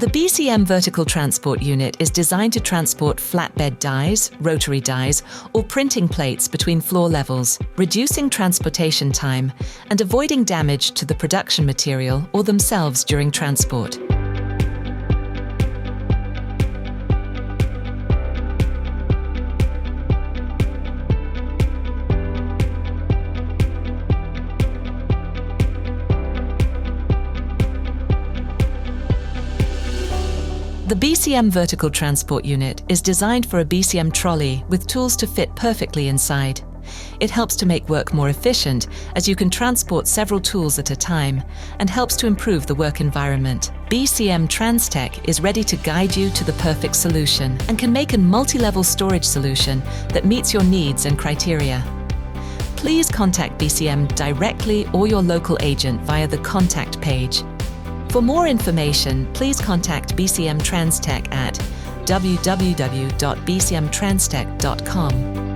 The BCM Vertical Transport Unit is designed to transport flatbed dies, rotary dies, or printing plates between floor levels, reducing transportation time and avoiding damage to the production material or themselves during transport. The BCM Vertical Transport Unit is designed for a BCM trolley with tools to fit perfectly inside. It helps to make work more efficient as you can transport several tools at a time and helps to improve the work environment. BCM Transtech is ready to guide you to the perfect solution and can make a multi-level storage solution that meets your needs and criteria. Please contact BCM directly or your local agent via the contact page. For more information, please contact BCM Transtech at www.bcmtranstech.com.